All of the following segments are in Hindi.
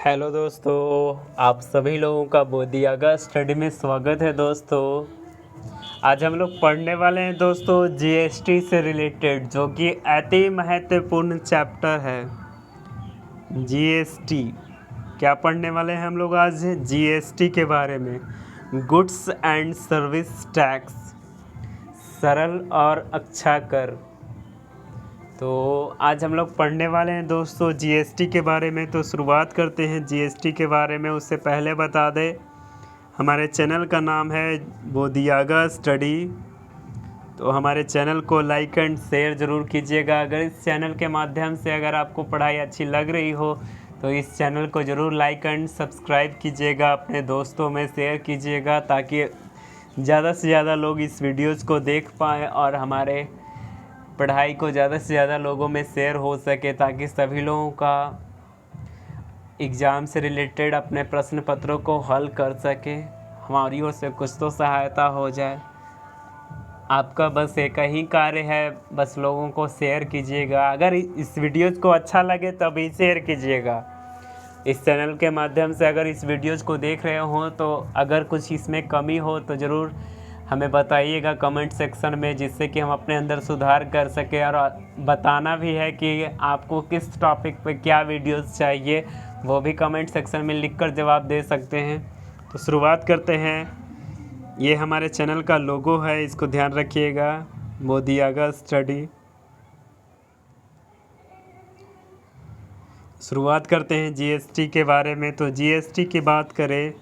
हेलो दोस्तों, आप सभी लोगों का बोधियागा स्टडी में स्वागत है। दोस्तों आज हम लोग पढ़ने वाले हैं दोस्तों जीएसटी से रिलेटेड, जो कि अति महत्वपूर्ण चैप्टर है। जीएसटी क्या पढ़ने वाले हैं हम लोग आज? जीएसटी के बारे में, गुड्स एंड सर्विस टैक्स, सरल और अच्छा कर। तो आज हम लोग पढ़ने वाले हैं दोस्तों जीएसटी के बारे में। तो शुरुआत करते हैं जीएसटी के बारे में। उससे पहले बता दें, हमारे चैनल का नाम है बोधियागा स्टडी। तो हमारे चैनल को लाइक एंड शेयर ज़रूर कीजिएगा। अगर इस चैनल के माध्यम से अगर आपको पढ़ाई अच्छी लग रही हो तो इस चैनल को ज़रूर लाइक एंड सब्सक्राइब कीजिएगा, अपने दोस्तों में शेयर कीजिएगा, ताकि ज़्यादा से ज़्यादा लोग इस वीडियोज़ को देख पाएँ और हमारे पढ़ाई को ज़्यादा से ज़्यादा लोगों में शेयर हो सके, ताकि सभी लोगों का एग्ज़ाम से रिलेटेड अपने प्रश्न पत्रों को हल कर सके। हमारी ओर से कुछ तो सहायता हो जाए। आपका बस एक ही कार्य है, बस लोगों को शेयर कीजिएगा। अगर इस वीडियोज़ को अच्छा लगे तभी शेयर कीजिएगा। इस चैनल के माध्यम से अगर इस वीडियोज़ को देख रहे हो तो अगर कुछ इसमें कमी हो तो ज़रूर हमें बताइएगा कमेंट सेक्शन में, जिससे कि हम अपने अंदर सुधार कर सकें। और बताना भी है कि आपको किस टॉपिक पे क्या वीडियोस चाहिए, वो भी कमेंट सेक्शन में लिखकर जवाब दे सकते हैं। तो शुरुआत करते हैं। ये हमारे चैनल का लोगो है, इसको ध्यान रखिएगा, बोधियागा स्टडी। शुरुआत करते हैं जीएसटी के बारे में। तो जीएसटी की बात करें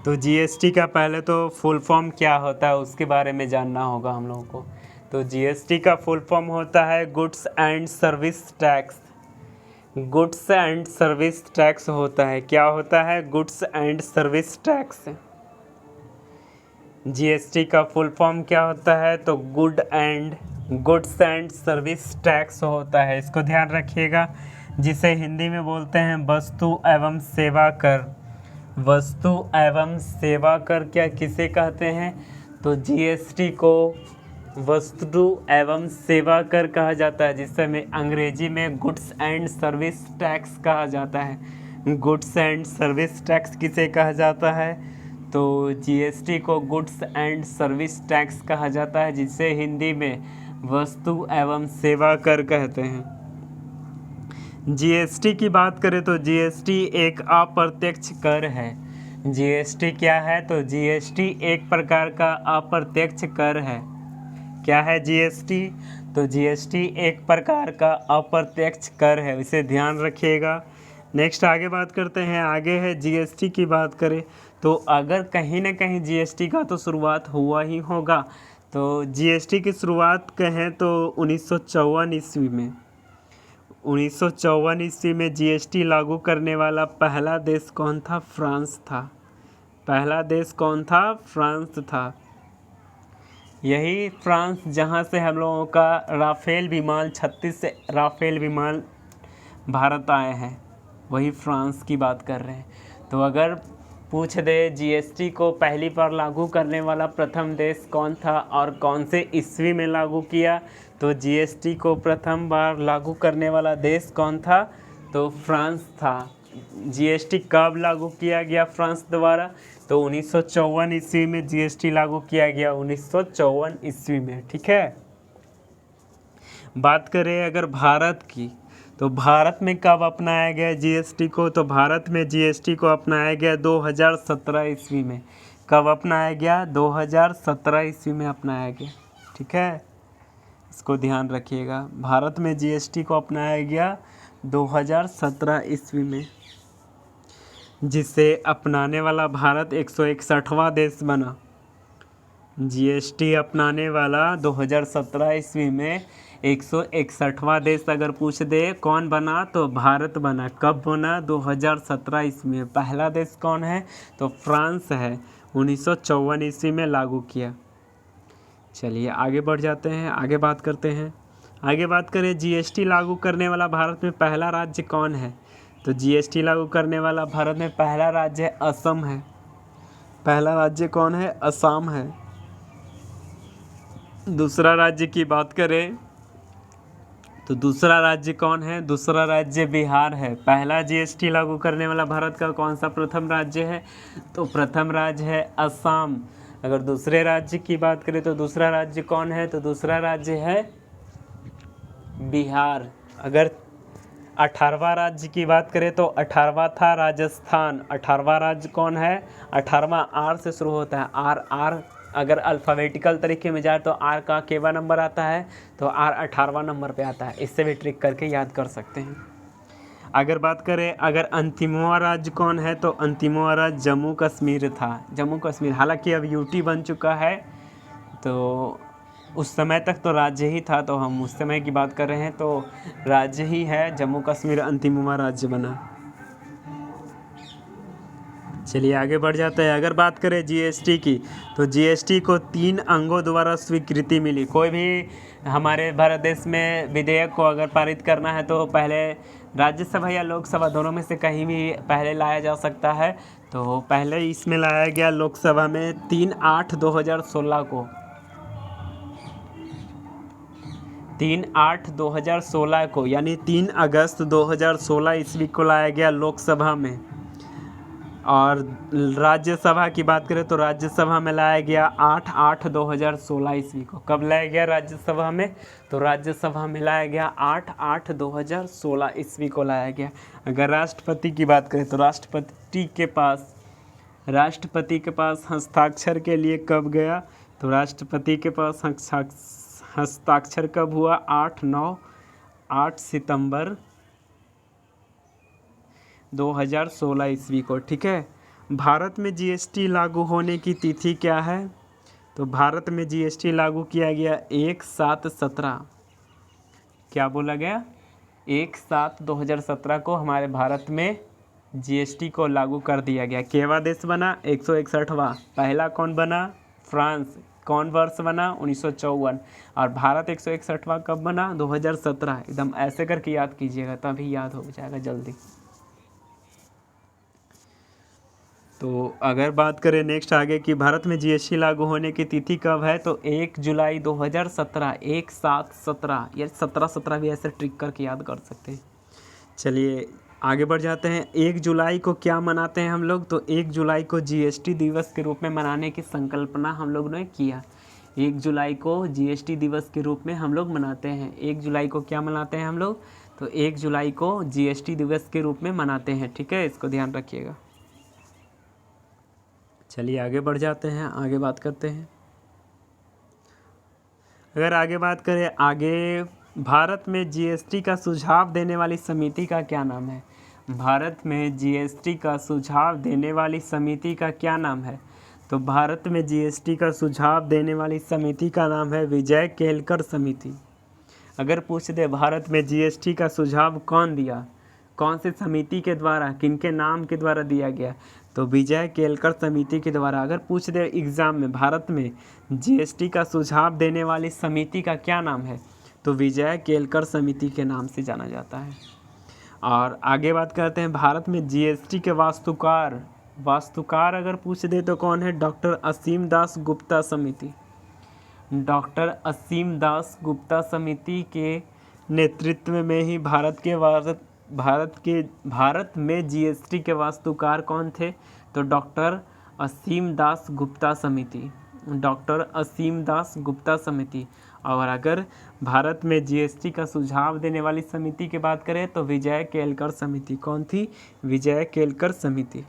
तो जीएसटी का पहले तो फुल फॉर्म क्या होता है उसके बारे में जानना होगा हम लोगों को। तो जीएसटी का फुल फॉर्म होता है goods and service tax. Goods and service tax होता है, क्या होता है? Goods and service tax. GST का फुल फॉर्म क्या होता है? तो गुड्स एंड सर्विस टैक्स होता है। इसको ध्यान रखिएगा, जिसे हिंदी में बोलते हैं वस्तु एवं सेवा कर। वस्तु एवं सेवा कर क्या किसे कहते हैं? तो जीएसटी को वस्तु एवं सेवा कर कहा जाता है, जिसे में अंग्रेजी में गुड्स एंड सर्विस टैक्स कहा जाता है। गुड्स एंड सर्विस टैक्स किसे कहा जाता है? तो जीएसटी को गुड्स एंड सर्विस टैक्स कहा जाता है, जिसे हिंदी में वस्तु एवं सेवा कर कहते हैं। जीएसटी की बात करें तो जीएसटी एक अप्रत्यक्ष कर है। जीएसटी क्या है? तो जीएसटी एक प्रकार का अप्रत्यक्ष कर है। क्या है जीएसटी? तो जीएसटी एक प्रकार का अप्रत्यक्ष कर है, इसे ध्यान रखिएगा। नेक्स्ट आगे बात करते हैं। आगे है जीएसटी की बात करें तो अगर कहीं ना कहीं जीएसटी का तो शुरुआत हुआ ही होगा। तो जीएसटी की शुरुआत कहें तो 1954 ईस्वी में 1954 ईस्वी में जीएसटी लागू करने वाला पहला देश कौन था? फ्रांस था। पहला देश कौन था? फ्रांस था। यही फ्रांस जहां से हम लोगों का राफेल विमान 36 से राफेल विमान भारत आए हैं, वही फ्रांस की बात कर रहे हैं। तो अगर पूछ दे जीएसटी को पहली बार लागू करने वाला प्रथम देश कौन था और कौन से ईस्वी में लागू किया, तो जीएसटी को प्रथम बार लागू करने वाला देश कौन था? तो फ्रांस था। जीएसटी कब लागू किया गया फ्रांस द्वारा? तो 1954 ईस्वी में जीएसटी लागू किया गया, 1954 ईस्वी में। ठीक है। बात करें अगर भारत की, तो भारत में कब अपनाया गया जीएसटी को? तो भारत में जीएसटी को अपनाया गया 2017 ईस्वी में। कब अपनाया गया? 2017 ईस्वी में अपनाया गया। ठीक है, इसको ध्यान रखिएगा। भारत में जीएसटी को अपनाया गया 2017 ईस्वी में, जिसे अपनाने वाला भारत 161वां देश बना। जीएसटी अपनाने वाला 2017 ईस्वी में 161वां देश अगर पूछ दे कौन बना, तो भारत बना। कब बना? 2017 ईस्वी में। पहला देश कौन है? तो फ्रांस है। 1954 ईस्वी में लागू किया। चलिए आगे बढ़ जाते हैं, आगे बात करते हैं। आगे बात करें जीएसटी लागू करने वाला भारत में पहला राज्य कौन है? तो जीएसटी लागू करने वाला भारत में पहला राज्य असम है। पहला राज्य कौन है? असम है। दूसरा राज्य की बात करें तो दूसरा राज्य कौन है? दूसरा राज्य बिहार है। पहला जीएसटी लागू करने वाला भारत का कौन सा प्रथम राज्य है? तो प्रथम राज्य है असम। अगर दूसरे राज्य की बात करें तो दूसरा राज्य कौन है? तो दूसरा राज्य है बिहार। अगर 18वां राज्य की बात करें तो 18वां था राजस्थान। 18वां राज्य कौन है? 18वां आर से शुरू होता है। आर अगर अल्फ़ाबेटिकल तरीके में जाए तो आर का केवा नंबर आता है, तो आर 18वां नंबर पे आता है। इससे भी ट्रिक करके याद कर सकते हैं। अगर बात करें अगर अंतिमवां राज्य कौन है, तो अंतिमवां राज्य जम्मू कश्मीर था। जम्मू कश्मीर, हालांकि अब यूटी बन चुका है, तो उस समय तक तो राज्य ही था, तो हम उस समय की बात कर रहे हैं, तो राज्य ही है। जम्मू कश्मीर अंतिमवां राज्य बना। चलिए आगे बढ़ जाते हैं। अगर बात करें जीएसटी की, तो जीएसटी को 3 अंगों द्वारा स्वीकृति मिली। कोई भी हमारे भारत देश में विधेयक को अगर पारित करना है तो पहले राज्यसभा या लोकसभा दोनों में से कहीं भी पहले लाया जा सकता है। तो पहले इसमें लाया गया लोकसभा में 3/8/2016 को, 3/8/2016 को, यानी 3 अगस्त 2016 ईस्वी को लाया गया लोकसभा में। और राज्यसभा की बात करें तो राज्यसभा में लाया गया 8/8/2016 ईस्वी को। कब लाया गया राज्यसभा में? तो राज्यसभा में लाया गया 8/8/2016 ईस्वी को लाया गया। अगर राष्ट्रपति की बात करें तो राष्ट्रपति के पास हस्ताक्षर के लिए कब गया? तो राष्ट्रपति के पास हस्ताक्षर कब हुआ? 8 सितंबर 2016 ईस्वी को। ठीक है। भारत में जीएसटी लागू होने की तिथि क्या है? तो भारत में जीएसटी लागू किया गया 1/7/17। क्या बोला गया? 1/7/2017 को हमारे भारत में जीएसटी को लागू कर दिया गया। केवा देश बना? 161वां। पहला कौन बना? फ्रांस। कौन वर्ष बना? 1954। और भारत 161वां कब बना? 2017। एकदम ऐसे करके याद कीजिएगा, तभी याद हो जाएगा जल्दी। तो अगर बात करें नेक्स्ट आगे कि भारत में जीएसटी लागू होने की तिथि कब है, तो 1 जुलाई 2017। 1/7/17, या 17/17 भी ऐसे ट्रिक करके याद कर सकते हैं। चलिए आगे बढ़ जाते हैं। 1 जुलाई को क्या मनाते हैं हम लोग? तो 1 जुलाई को जीएसटी दिवस के रूप में मनाने की संकल्पना हम लोग ने किया। 1 जुलाई को जीएसटी दिवस के रूप में हम लोग मनाते हैं। 1 जुलाई को क्या मनाते हैं हम लोग? तो 1 जुलाई को जीएसटी दिवस के रूप में मनाते हैं। ठीक है, इसको ध्यान रखिएगा। चलिए आगे बढ़ जाते हैं, आगे बात करते हैं। अगर आगे बात करें, आगे भारत में जीएसटी का सुझाव देने वाली समिति का क्या नाम है? भारत में जीएसटी का सुझाव देने वाली समिति का क्या नाम है? तो भारत में जीएसटी का सुझाव देने वाली समिति का नाम है विजय केलकर समिति। अगर पूछ दे भारत में जीएसटी का सुझाव कौन दिया, कौन सी समिति के द्वारा, किनके नाम के द्वारा दिया गया, तो विजय केलकर समिति के द्वारा। अगर पूछ दे एग्ज़ाम में भारत में जीएसटी का सुझाव देने वाली समिति का क्या नाम है, तो विजय केलकर समिति के नाम से जाना जाता है। और आगे बात करते हैं, भारत में जीएसटी के वास्तुकार अगर पूछ दे तो कौन है? डॉक्टर असीम दास गुप्ता समिति। डॉक्टर असीम दास गुप्ता समिति के नेतृत्व में ही भारत में जीएसटी के वास्तुकार कौन थे? तो डॉक्टर असीम दास गुप्ता समिति। डॉक्टर असीम दास गुप्ता समिति। और अगर भारत में जीएसटी का सुझाव देने वाली समिति की बात करें तो विजय केलकर समिति। कौन थी? विजय केलकर समिति।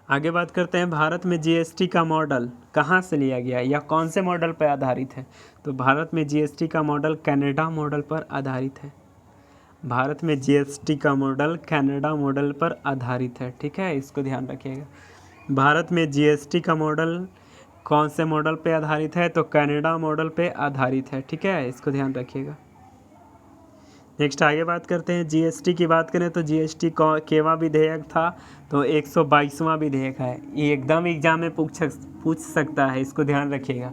आगे बात करते हैं, भारत में जीएसटी का मॉडल कहाँ से लिया गया या कौन से मॉडल पर आधारित है? तो भारत में जीएसटी का मॉडल कनाडा मॉडल पर आधारित है। भारत में जीएसटी का मॉडल कनाडा मॉडल पर आधारित है। ठीक है, इसको ध्यान रखिएगा। भारत में जीएसटी का मॉडल कौन से मॉडल पे आधारित है? तो कनाडा मॉडल पे आधारित है। ठीक है, इसको ध्यान रखिएगा। नेक्स्ट आगे बात करते हैं, जीएसटी की बात करें तो जीएसटी केवा विधेयक था? तो 122वां विधेयक है। ये एकदम एग्जाम में पूछ सकता है, इसको ध्यान रखिएगा।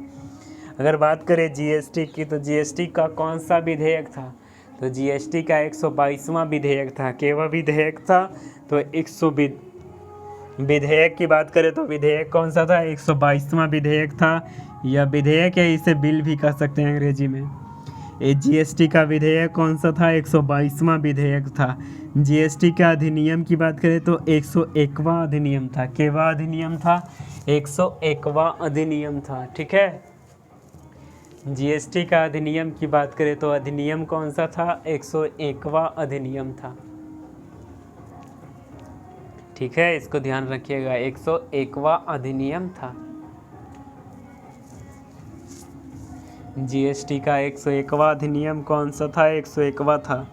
अगर बात करें जीएसटी की तो जीएसटी का कौन सा विधेयक था? तो जीएसटी का 122वां विधेयक था। केवा विधेयक था? तो विधेयक की बात करें तो विधेयक कौन सा था? 122वां विधेयक था। यह विधेयक है, इसे बिल भी कह सकते हैं अंग्रेजी में। ये जीएसटी का विधेयक कौन सा था? 122वां विधेयक था। जीएसटी का अधिनियम की बात करें तो 101वां अधिनियम था। केवा अधिनियम था? 101वां अधिनियम था। ठीक है, जीएसटी का अधिनियम की बात करें तो अधिनियम कौन सा था? 101वां अधिनियम था। ठीक है, इसको ध्यान रखिएगा, 101वां अधिनियम था। जीएसटी का 101वां अधिनियम कौन सा था? 101वां था।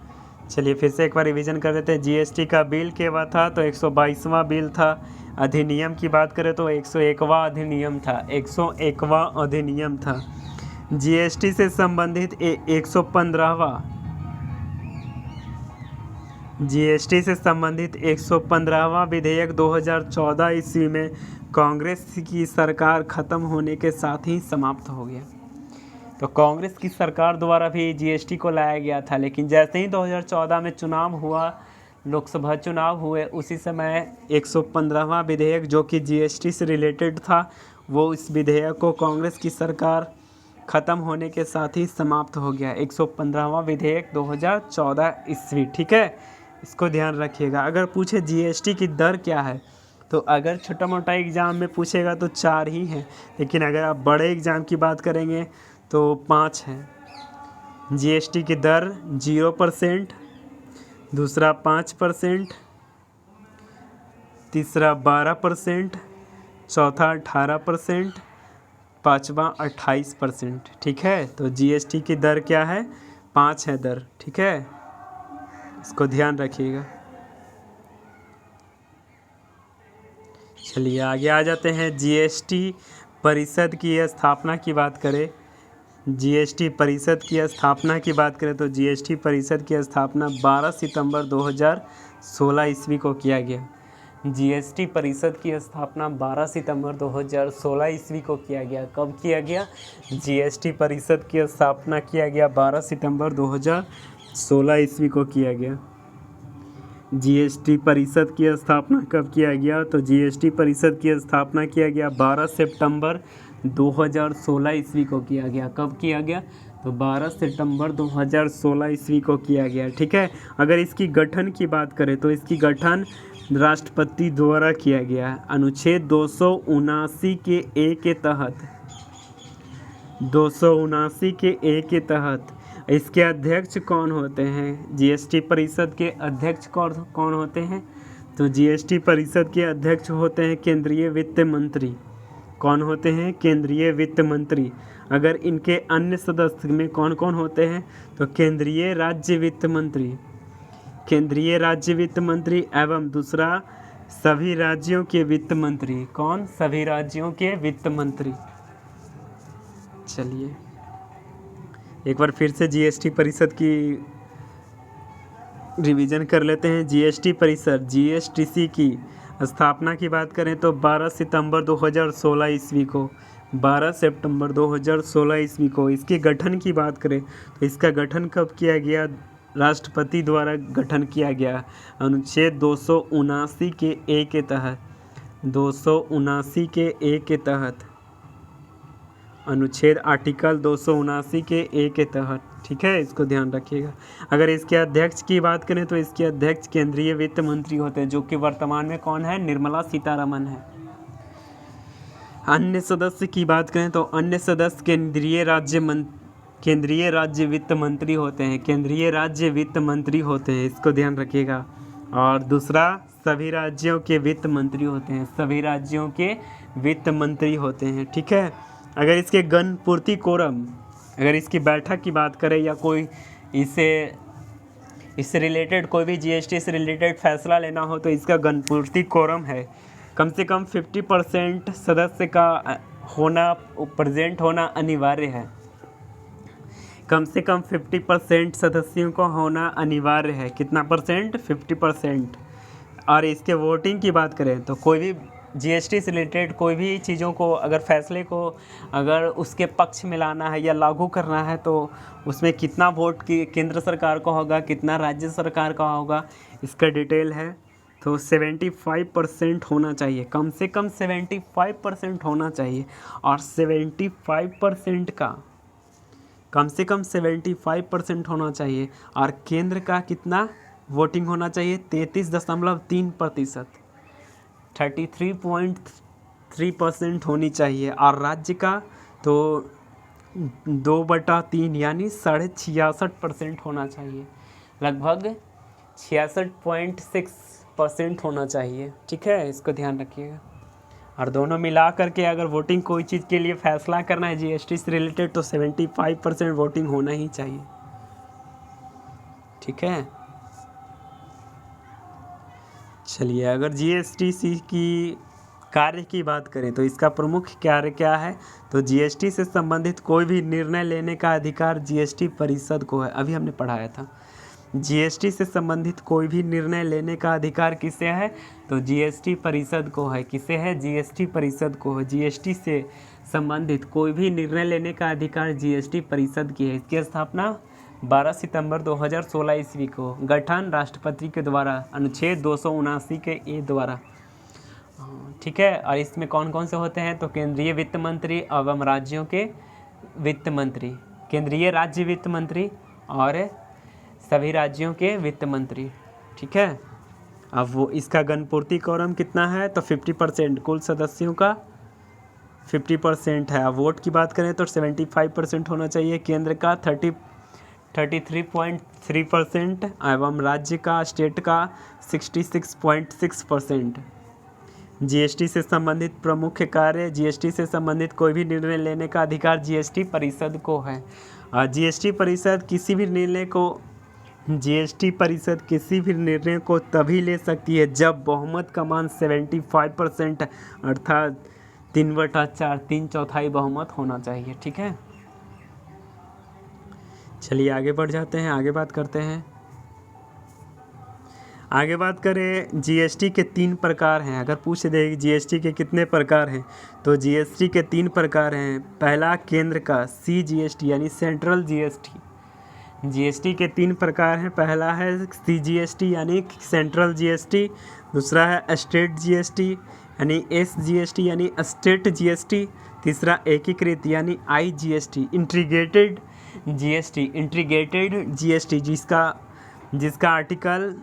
चलिए फिर से एक बार रिवीजन कर देते हैं। जीएसटी का बिल केवा था? तो 122वां बिल था। अधिनियम की बात करें तो 101वां अधिनियम था। 101वां अधिनियम था। जीएसटी से संबंधित 115वां विधेयक 2014 ईस्वी में कांग्रेस की सरकार खत्म होने के साथ ही समाप्त हो गया। तो कांग्रेस की सरकार द्वारा भी जीएसटी को लाया गया था, लेकिन जैसे ही 2014 में चुनाव हुआ, लोकसभा चुनाव हुए, उसी समय 115वां विधेयक जो कि जीएसटी से रिलेटेड था, वो इस विधेयक को कांग्रेस की सरकार ख़त्म होने के साथ ही समाप्त हो गया। 115वां विधेयक 2014 ईस्वी। ठीक है, इसको ध्यान रखिएगा। अगर पूछे जीएसटी की दर क्या है, तो अगर छोटा मोटा एग्ज़ाम में पूछेगा तो 4 ही है, लेकिन अगर आप बड़े एग्ज़ाम की बात करेंगे तो 5 है। जीएसटी की दर 0%, दूसरा 5%, तीसरा 12%, चौथा 18%, पाँचवा 28%। ठीक है, तो जीएसटी की दर क्या है? 5 है दर। ठीक है, इसको ध्यान रखिएगा। चलिए आगे आ जाते हैं। जीएसटी परिषद की स्थापना की बात करें, जीएसटी परिषद की स्थापना की बात करें तो जीएसटी परिषद की स्थापना 12 सितंबर 2016 ईस्वी को किया गया। जीएसटी परिषद की स्थापना 12 सितंबर 2016 ईस्वी को किया गया। कब किया गया? जीएसटी परिषद की स्थापना किया गया 12 सितंबर 2016 ईस्वी को किया गया। जीएसटी परिषद की स्थापना कब किया गया? तो जीएसटी परिषद की स्थापना किया गया 12 सितंबर 2016 ईस्वी को किया गया। कब किया गया? तो 12 सितंबर 2016 ईस्वी को किया गया। ठीक है, अगर इसकी गठन की बात करें तो इसकी गठन राष्ट्रपति द्वारा किया गया। अनुच्छेद 279 के ए के तहत, 279 के ए के तहत इसके अध्यक्ष कौन होते हैं? जीएसटी परिषद के अध्यक्ष कौन होते हैं? तो जीएसटी परिषद के अध्यक्ष होते हैं केंद्रीय वित्त मंत्री। कौन होते हैं? केंद्रीय वित्त मंत्री। अगर इनके अन्य सदस्य में कौन कौन होते हैं? तो केंद्रीय राज्य वित्त मंत्री, केंद्रीय राज्य वित्त मंत्री एवं दूसरा सभी राज्यों के वित्त मंत्री। कौन? सभी राज्यों के वित्त मंत्री। चलिए एक बार फिर से जीएसटी परिषद की रिवीजन कर लेते हैं। जीएसटी परिषद जीएसटीसी की स्थापना की बात करें तो 12 सितंबर 2016 ईस्वी को, 12 सितंबर 2016 ईस्वी को। इसके गठन की बात करें तो इसका गठन कब किया गया? राष्ट्रपति द्वारा गठन किया गया। अनुच्छेद 279 के ए के तहत, 279 के ए के तहत, अनुच्छेद आर्टिकल 279 के ए के तहत। ठीक है, इसको ध्यान रखिएगा। अगर इसके अध्यक्ष की बात करें तो इसके अध्यक्ष केंद्रीय वित्त मंत्री होते हैं, जो कि वर्तमान में कौन है? निर्मला सीतारमण है। अन्य सदस्य की बात करें तो अन्य सदस्य केंद्रीय राज्य वित्त मंत्री होते हैं, केंद्रीय राज्य वित्त मंत्री होते हैं, इसको ध्यान रखिएगा। और दूसरा सभी राज्यों के वित्त मंत्री होते हैं, सभी राज्यों के वित्त मंत्री होते हैं। ठीक है, अगर इसके गणपूर्ति कोरम, अगर इसकी बैठक की बात करें या कोई इससे रिलेटेड कोई भी जीएसटी से रिलेटेड फैसला लेना हो तो इसका गणपूर्ति कोरम है। कम से कम 50% सदस्य का होना, प्रेजेंट होना अनिवार्य है। कम से कम 50% सदस्यों को होना अनिवार्य है। कितना परसेंट? 50%। और इसके वोटिंग की बात करें तो कोई भी जीएसटी से रिलेटेड कोई भी चीज़ों को, अगर फैसले को अगर उसके पक्ष में लाना है या लागू करना है तो उसमें कितना वोट की केंद्र सरकार का होगा, कितना राज्य सरकार का होगा, इसका डिटेल है। तो 75% होना चाहिए, कम से कम 75% होना चाहिए। और 75% का कम से कम 75% होना चाहिए। और केंद्र का कितना वोटिंग होना चाहिए? 33.3%, 33.3% होनी चाहिए। और राज्य का तो 2/3 यानी 66.5% होना चाहिए, लगभग 66.6% होना चाहिए। ठीक है, इसको ध्यान रखिएगा। और दोनों मिला करके अगर वोटिंग कोई चीज़ के लिए फैसला करना है जीएसटी से रिलेटेड तो 75% वोटिंग होना ही चाहिए। ठीक है, चलिए अगर जीएसटी की कार्य की बात करें तो इसका प्रमुख कार्य क्या है? तो जीएसटी से संबंधित कोई भी निर्णय लेने का अधिकार जीएसटी परिषद को है। अभी हमने पढ़ाया था, जीएसटी से संबंधित कोई भी निर्णय लेने का अधिकार किसे है? तो जीएसटी परिषद को है। किसे है? जीएसटी परिषद को है। जीएसटी से संबंधित कोई भी निर्णय लेने का अधिकार जीएसटी परिषद की है। इसकी स्थापना 12 सितंबर 2016 ईस्वी को, गठन राष्ट्रपति के द्वारा अनुच्छेद 279 के ए द्वारा। ठीक है, और इसमें कौन कौन से होते हैं? तो केंद्रीय वित्त मंत्री एवं राज्यों के वित्त मंत्री, केंद्रीय राज्य वित्त मंत्री और सभी राज्यों के वित्त मंत्री। ठीक है, अब वो इसका गणपूर्ति कोरम कितना है? तो 50%, कुल सदस्यों का 50% है। अब वोट की बात करें तो 75% होना चाहिए, केंद्र का 33.3% एवं राज्य का, स्टेट का 66.6%। जीएसटी से संबंधित प्रमुख कार्य, जीएसटी से संबंधित कोई भी निर्णय लेने का अधिकार जीएसटी परिषद को है। और जीएसटी परिषद किसी भी निर्णय को तभी ले सकती है जब बहुमत का मान 75% अर्थात 3/4, 3/4 बहुमत होना चाहिए। ठीक है, चलिए आगे बढ़ जाते हैं, आगे बात करते हैं। आगे बात करें, जीएसटी के 3 प्रकार हैं। अगर पूछ दे जीएसटी के कितने प्रकार हैं तो जीएसटी के 3 प्रकार हैं। पहला केंद्र का सीजीएसटी यानी सेंट्रल जीएसटी। जीएसटी के 3 प्रकार हैं। पहला है सीजीएसटी यानी सेंट्रल जीएसटी, दूसरा है स्टेट जीएसटी यानी एसजीएसटी यानी स्टेट जीएसटी, तीसरा एकीकृत यानी आईजीएसटी इंटीग्रेटेड जीएसटी जिसका आर्टिकल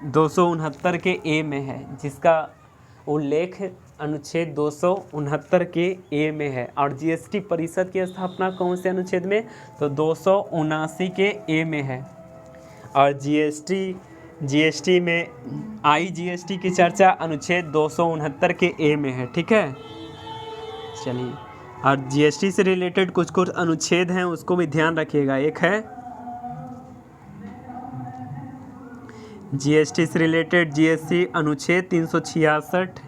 269 के ए में है, जिसका उल्लेख अनुच्छेद 269 के ए में है। और जीएसटी परिषद की स्थापना कौन से अनुच्छेद में? तो 279 के ए में है। और जीएसटी में आईजीएसटी की चर्चा अनुच्छेद 269 के ए में है। ठीक है, चलिए, और जीएसटी से रिलेटेड कुछ अनुच्छेद हैं, उसको भी ध्यान रखिएगा। एक है जीएसटी से रिलेटेड जीएसटी अनुच्छेद 366,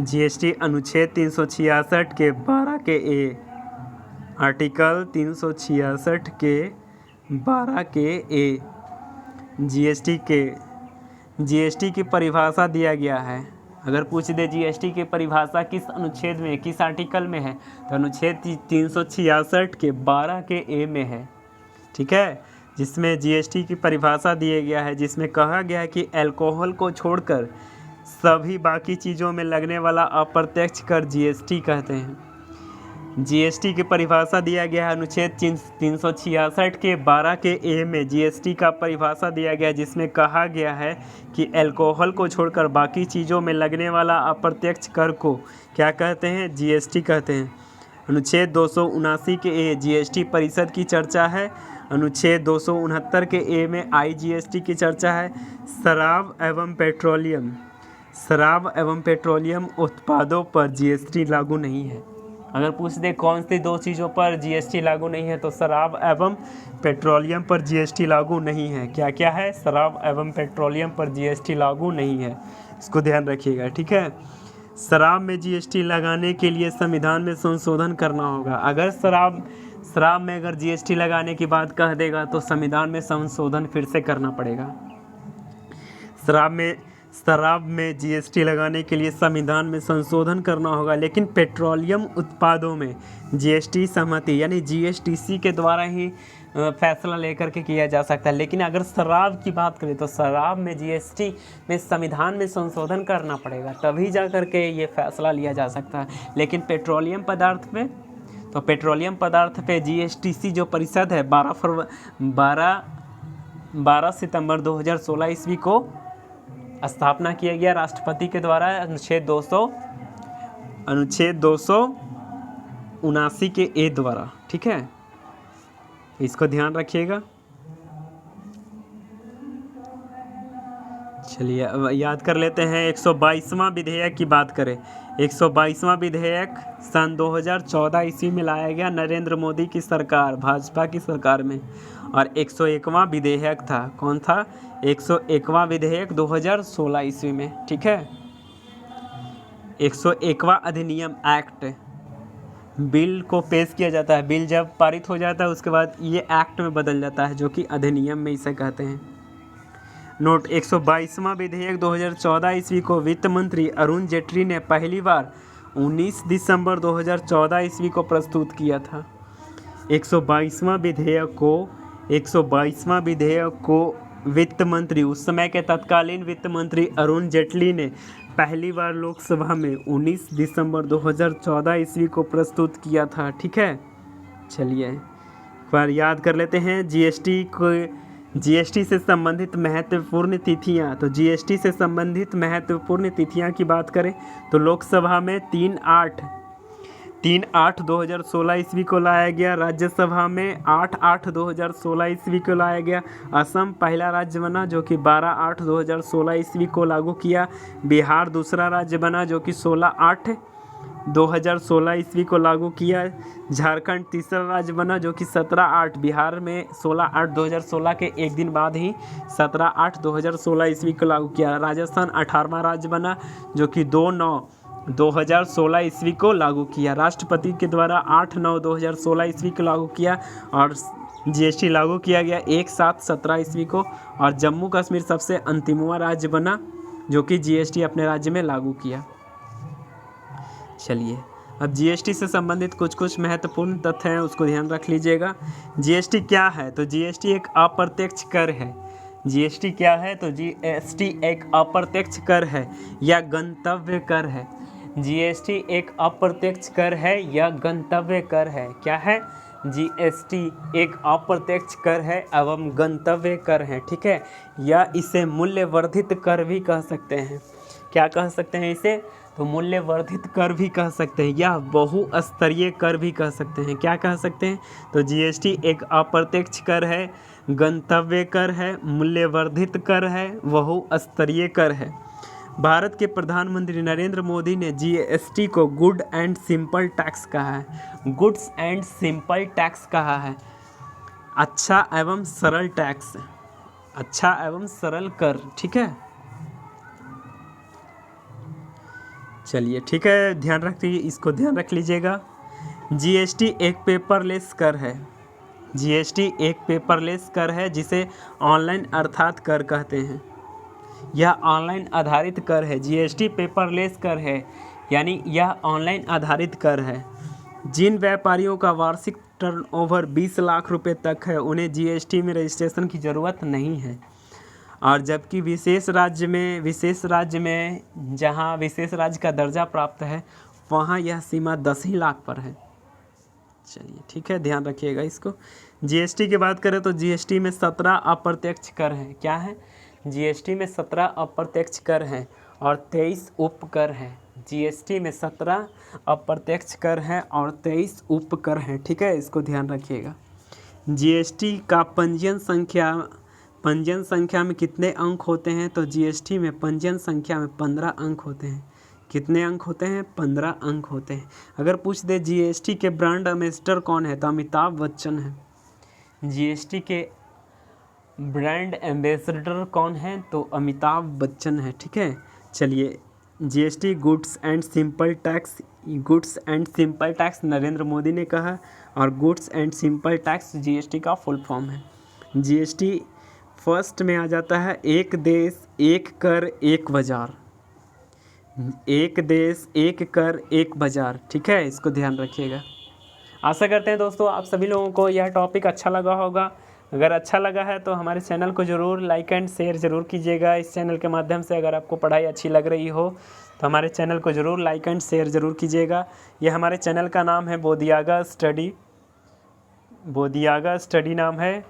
जीएसटी अनुच्छेद 366 के 12 के ए, आर्टिकल 366 के 12 के ए जीएसटी की परिभाषा दिया गया है। अगर पूछ दे जीएसटी की परिभाषा किस अनुच्छेद में, किस आर्टिकल में है, तो अनुच्छेद 366 के 12 के ए में है। ठीक है, जिसमें जीएसटी की परिभाषा दिया गया है, जिसमें कहा गया है कि अल्कोहल को छोड़कर सभी बाकी चीज़ों में लगने वाला अप्रत्यक्ष कर जीएसटी कहते हैं। जीएसटी की परिभाषा दिया गया है अनुच्छेद 366 के 12 के ए में जीएसटी का परिभाषा दिया गया है, जिसमें कहा गया है कि अल्कोहल को छोड़कर बाकी चीज़ों में लगने वाला अप्रत्यक्ष कर को क्या कहते हैं? जीएसटी कहते हैं। अनुच्छेद 279 के ए जीएसटी परिषद की चर्चा है। अनुच्छेद 269 के ए में आईजीएसटी की चर्चा है। शराब एवं पेट्रोलियम उत्पादों पर जीएसटी लागू नहीं है। अगर पूछ दे कौन सी 2 चीज़ों पर जीएसटी लागू नहीं है, तो शराब एवं पेट्रोलियम पर जीएसटी लागू नहीं है। क्या क्या है? शराब एवं पेट्रोलियम पर जीएसटी लागू नहीं है, इसको ध्यान रखिएगा। ठीक है, शराब में जीएसटी लगाने के लिए संविधान में संशोधन करना होगा। अगर शराब में अगर जीएसटी लगाने की बात कह देगा तो संविधान में संशोधन फिर से करना पड़ेगा। शराब में जीएसटी लगाने के लिए संविधान में संशोधन करना होगा, लेकिन पेट्रोलियम उत्पादों में जीएसटी सहमति यानी जीएसटीसी के द्वारा ही फैसला लेकर के किया जा सकता है। लेकिन अगर शराब की बात करें तो शराब में जीएसटी में संविधान में संशोधन करना पड़ेगा, तभी जा कर के ये फैसला लिया जा सकता है। लेकिन पेट्रोलियम पदार्थ पे तो पेट्रोलियम पदार्थ पे जीएसटीसी जो परिषद है 12 सितंबर 2016 ईस्वी को स्थापना किया गया राष्ट्रपति के द्वारा अनुच्छेद 279 के ए द्वारा। ठीक है, इसको ध्यान रखिएगा। चलिए अब याद कर लेते हैं 122वां विधेयक की बात करें। 122वां विधेयक सन 2014 ईस्वी में लाया गया नरेंद्र मोदी की सरकार, भाजपा की सरकार में। और 101वां विधेयक था, कौन था? 101वां विधेयक 2016 ईस्वी में। ठीक है, 101वां अधिनियम एक्ट बिल को पेश किया जाता है। बिल जब पारित हो जाता है उसके बाद ये एक्ट में बदल जाता है, जो कि अधिनियम में इसे कहते हैं। नोट, 122वां विधेयक 2014 ईस्वी को वित्त मंत्री अरुण जेटली ने पहली बार 19 दिसंबर 2014 ईस्वी को प्रस्तुत किया था। 122वां विधेयक को वित्त मंत्री, उस समय के तत्कालीन वित्त मंत्री अरुण जेटली ने पहली बार लोकसभा में 19 दिसंबर 2014 ईस्वी को प्रस्तुत किया था। ठीक है, चलिए एक बार याद कर लेते हैं जीएसटी से संबंधित महत्वपूर्ण तिथियां। तो जीएसटी से संबंधित महत्वपूर्ण तिथियां की बात करें तो लोकसभा में 3/8/2016 ईस्वी को लाया गया, राज्यसभा में 8/8/2016 ईस्वी को लाया गया, असम पहला राज्य बना जो कि 12/8/2016 ईस्वी को लागू किया, बिहार दूसरा राज्य बना जो कि 16/8/2016 ईस्वी को लागू किया, झारखंड तीसरा राज्य बना जो कि 17/8, बिहार में 16/8/2016 के एक दिन बाद ही 17/8/2016 ईस्वी को लागू किया, राजस्थान 18वां राज्य बना जो कि 2/9/2016 ईस्वी को लागू किया, राष्ट्रपति के द्वारा 8/9/2016 ईस्वी को लागू किया और जीएसटी लागू किया गया 1/7/17 ईस्वी को। और जम्मू कश्मीर सबसे अंतिमवां राज्य बना जो कि जीएसटी अपने राज्य में लागू किया। चलिए अब जीएसटी से संबंधित कुछ महत्वपूर्ण तथ्य हैं, उसको ध्यान रख लीजिएगा। जीएसटी क्या है? तो जीएसटी एक अप्रत्यक्ष कर है। जीएसटी क्या है? तो जीएसटी एक अप्रत्यक्ष कर है या गंतव्य कर है। जीएसटी एक अप्रत्यक्ष कर है या गंतव्य कर है। क्या है? जीएसटी एक अप्रत्यक्ष कर है एवं गंतव्य कर है। ठीक है, या इसे मूल्यवर्धित कर भी कह सकते हैं। क्या कह सकते हैं इसे? तो मूल्यवर्धित कर भी कह सकते हैं या बहुस्तरीय कर भी कह सकते हैं। क्या कह सकते हैं? तो जीएसटी एक अप्रत्यक्ष कर है, गंतव्य कर है, मूल्यवर्धित कर है, बहुस्तरीय कर है। भारत के प्रधानमंत्री नरेंद्र मोदी ने जीएसटी को गुड एंड सिंपल टैक्स कहा है। गुड्स एंड सिंपल टैक्स कहा है, अच्छा एवं सरल टैक्स, अच्छा एवं सरल कर। ठीक है, चलिए ठीक है, ध्यान रखिए, इसको ध्यान रख लीजिएगा। जीएसटी एक पेपरलेस कर है। जीएसटी एक पेपरलेस कर है जिसे ऑनलाइन अर्थात कर कहते हैं। यह ऑनलाइन आधारित कर है। जीएसटी पेपरलेस कर है यानी यह ऑनलाइन आधारित कर है। जिन व्यापारियों का वार्षिक टर्नओवर 20 लाख रुपए तक है उन्हें जीएसटी में रजिस्ट्रेशन की ज़रूरत नहीं है। और जबकि विशेष राज्य में जहां विशेष राज्य का दर्जा प्राप्त है वहां यह सीमा 10 ही लाख पर है। चलिए ठीक है, ध्यान रखिएगा इसको। जीएसटी की बात करें तो जीएसटी में 17 अप्रत्यक्ष कर हैं। क्या है? जीएसटी में 17 अप्रत्यक्ष कर हैं और 23 उपकर हैं। जीएसटी में 17 अप्रत्यक्ष कर हैं और 23 उपकर हैं। ठीक है, इसको ध्यान रखिएगा। जीएसटी का पंजीयन संख्या में कितने अंक होते हैं? तो जीएसटी में पंजीयन संख्या में 15 अंक होते हैं। कितने अंक होते हैं? 15 अंक होते हैं। अगर पूछ दे जीएसटी के ब्रांड एम्बेसडर कौन है तो अमिताभ बच्चन है। जीएसटी के ब्रांड एम्बेसडर कौन है? तो अमिताभ बच्चन है। ठीक है, चलिए GST goods and simple tax Narendra Modi ने कहा और goods and simple tax GST का फुल फॉर्म है। जीएसटी फर्स्ट में आ जाता है एक देश एक कर एक बाज़ार। एक देश एक कर एक बाज़ार, ठीक है, इसको ध्यान रखिएगा। आशा करते हैं दोस्तों आप सभी लोगों को यह टॉपिक अच्छा लगा होगा। अगर अच्छा लगा है तो हमारे चैनल को ज़रूर लाइक एंड शेयर ज़रूर कीजिएगा। इस चैनल के माध्यम से अगर आपको पढ़ाई अच्छी लग रही हो तो हमारे चैनल को ज़रूर लाइक एंड शेयर ज़रूर कीजिएगा। ये हमारे चैनल का नाम है बोधियागा स्टडी नाम है।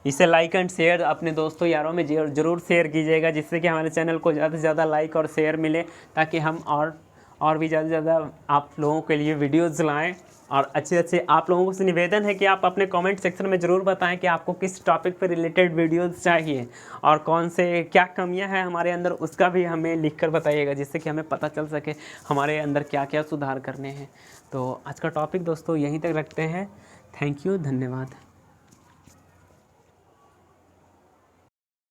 इसे लाइक एंड शेयर अपने दोस्तों यारों में ज़रूर शेयर कीजिएगा, जिससे कि हमारे चैनल को ज़्यादा से ज़्यादा लाइक और शेयर मिले, ताकि हम और भी ज़्यादा से ज़्यादा आप लोगों के लिए वीडियोज़ लाएँ। और अच्छे आप लोगों से निवेदन है कि आप अपने कमेंट सेक्शन में ज़रूर बताएं कि आपको किस टॉपिक पर रिलेटेड वीडियोज़ चाहिए और कौन से क्या कमियां हैं हमारे अंदर, उसका भी हमें लिखकर बताइएगा, जिससे कि हमें पता चल सके हमारे अंदर क्या क्या सुधार करने हैं। तो आज का टॉपिक दोस्तों यहीं तक रखते हैं। थैंक यू, धन्यवाद।